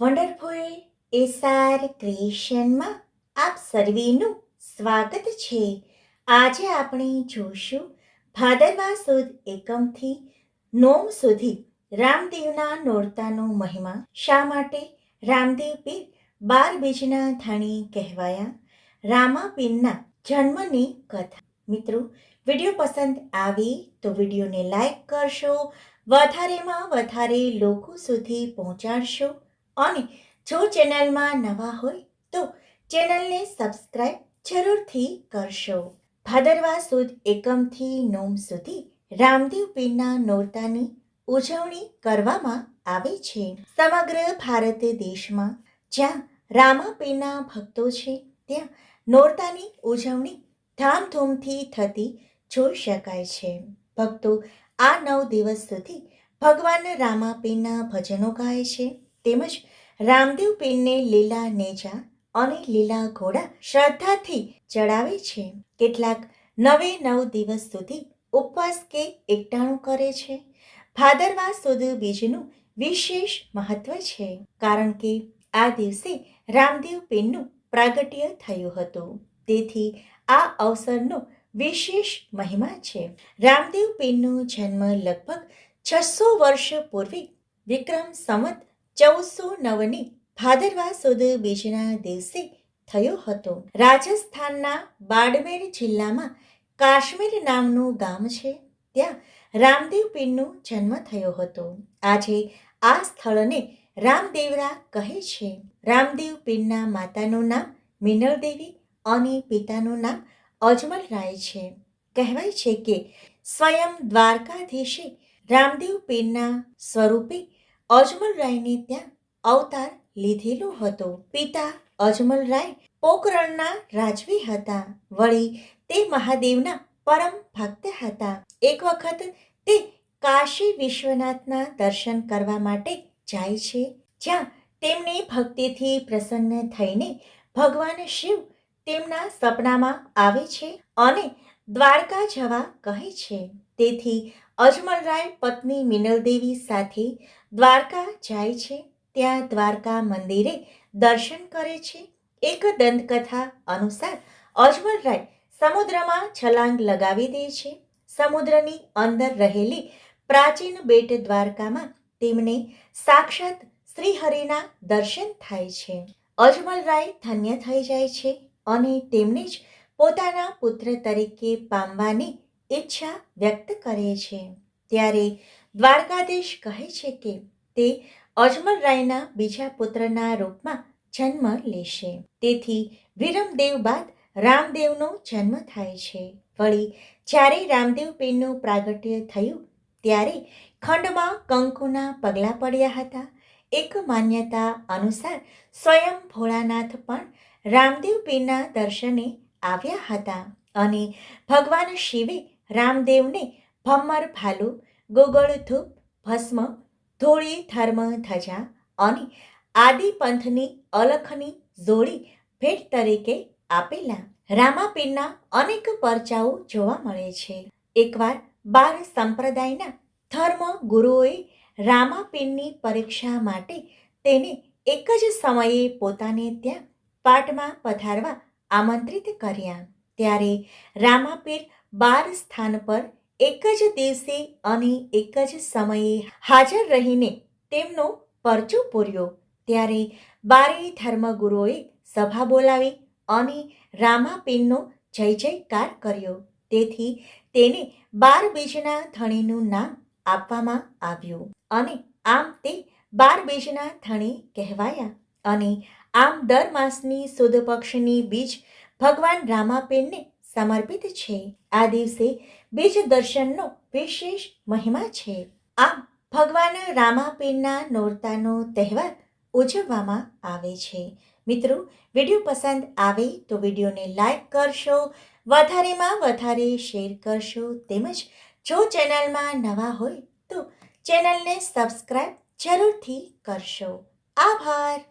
Wonderful SR ક્રિએશનમાં આપ સર્વેનું સ્વાગત છે. આજે આપણે જોશું ભાદરવા સુદ એકમથી નોમ સુધી રામદેવના નોરતાનો મહિમા. શા માટે રામદેવ પીર 12 બીજના ધણી કહેવાયા? રામાપીરના જન્મની કથા. મિત્રો, વિડીયો પસંદ આવે તો વિડીયોને લાઈક કરશો, વધારેમાં વધારે લોકો સુધી પહોંચાડશો અને જો ચેનલમાં નવા હોય તો ચેનલને સબસ્ક્રાઇબ જરૂરથી કરશો. ભાદરવા સુદ એકમથી નોમ સુધી રામદેવ પીરના નોરતાની ઉજવણી કરવામાં આવે છે. સમગ્ર ભારત દેશમાં જ્યાં રામાપીરના ભક્તો છે ત્યાં નોરતાની ઉજવણી ધામધૂમથી થતી જોઈ શકાય છે. ભક્તો આ 9 દિવસ સુધી ભગવાન રામાપીરના ભજનો ગાય છે તેમજ રામદેવ પીરને લીલા નેજા અને લીલા ઘોડા શ્રદ્ધાથી ચડાવે છે. કેટલાક 9 દિવસ સુધી ઉપવાસ કે એકટાણું કરે છે. ભાદરવા સુદ બીજનું વિશેષ મહત્વ છે કારણ કે આ દિવસે રામદેવ પીરનું પ્રાગટ્ય થયું હતું. તેથી આ અવસરનો વિશેષ મહિમા છે. રામદેવ પીરનો જન્મ લગભગ 600 વર્ષ પૂર્વે વિક્રમ સંવત 1409ની ભાદરવા સુદ બીજના દિવસે થયો હતો. રાજસ્થાનના બાડમેર જિલ્લામાં કાશ્મીર નામનું ગામ છે. ત્યાં રામદેવ પીરનો જન્મ થયો હતો. આજે આ સ્થળને રામદેવરા કહે છે. રામદેવ પીરના માતાનું નામ મિનળ દેવી અને પિતાનું નામ અજમલરાય છે. કહેવાય છે કે સ્વયં દ્વારકાધીશે રામદેવ પીરના સ્વરૂપે અજમલરાયને ત્યાં અવતાર લીધેલો હતો. પિતા અજમલરાય પોકરણના રાજવી હતા. વળી તે મહાદેવના પરમ ભક્ત હતા. એક વખત તે કાશી વિશ્વનાથના દર્શન કરવા માટે જાય છે, જ્યાં તેમની ભક્તિથી પ્રસન્ન થઈને ભગવાન શિવ તેમના સપનામાં આવે છે અને દ્વારકા જવા કહે છે. તેથી અજમલરાય પત્ની મિનળદેવી સાથે દ્વારકા જાય છે. ત્યાં દ્વારકા મંદિરે દર્શન કરે છે. એક દંતકથા અનુસાર અજમલરાય સમુદ્રમાં છલાંગ લગાવી દે છે. સમુદ્રની અંદર રહેલી પ્રાચીન બેટ દ્વારકામાં તેમને સાક્ષાત શ્રીહરિના દર્શન થાય છે. અજમલરાય ધન્ય થઈ જાય છે અને તેમને જ પોતાના પુત્ર તરીકે પામવાની ઈચ્છા વ્યક્ત કરે છે. ત્યારે દ્વારકાધીશ કહે છે કે તે અજમલરાયના બીજા પુત્રના રૂપમાં જન્મ લેશે. તેથી વિરમદેવ બાદ રામદેવનો જન્મ થાય છે. વળી જ્યારે રામદેવ પીરનું પ્રાગટ્ય થયું ત્યારે ખંડમાં કંકુના પગલાં પડ્યા હતા. એક માન્યતા અનુસાર સ્વયં ભોળાનાથ પણ રામદેવ પીરના દર્શને આવ્યા હતા અને ભગવાન શિવે રામદેવને ભમ્મર ભાલુ, ગુગળ ધૂપ, ભસ્મ, ધૂળી ધર્મ ધજા અને આદિ પંથની અલખની જોડી ભેટ તરીકે આપેલા. રામાપીરના અનેક પરચાઓ જોવા મળે છે. એકવાર 12 સંપ્રદાયના ધર્મ ગુરુઓએ રામાપીરની પરીક્ષા માટે તેને એક જ સમયે પોતાને ત્યાં પાટમાં પધારવા આમંત્રિત કર્યા. ત્યારે રામાપીર 12 સ્થાન પર એક જ દિવસે અને એક જ સમયે હાજર રહીને તેમનો પરચો પૂર્યો. ત્યારે 12 ધર્મગુરુઓએ સભા બોલાવી અને રામાપીરનો જય જયકાર કર્યો. તેથી તેને 12 બીજના ધણીનું નામ આપવામાં આવ્યું અને આમ તે 12 બીજના ધણી કહેવાયા. અને આમ દર માસની સુદ પક્ષની બીજ ભગવાન રામાપીરને સમર્પિત છે. આ દિવસે બીજ દર્શનનો વિશેષ મહિમા છે. આમ ભગવાન રામાપીરના નોરતાનો તહેવાર ઉજવવામાં આવે છે. મિત્રો, વિડીયો પસંદ આવે તો વિડીયોને લાઈક કરશો, વધારેમાં વધારે શેર કરશો તેમજ જો ચેનલમાં નવા હોય તો ચેનલને સબસ્ક્રાઇબ જરૂરથી કરશો. આભાર.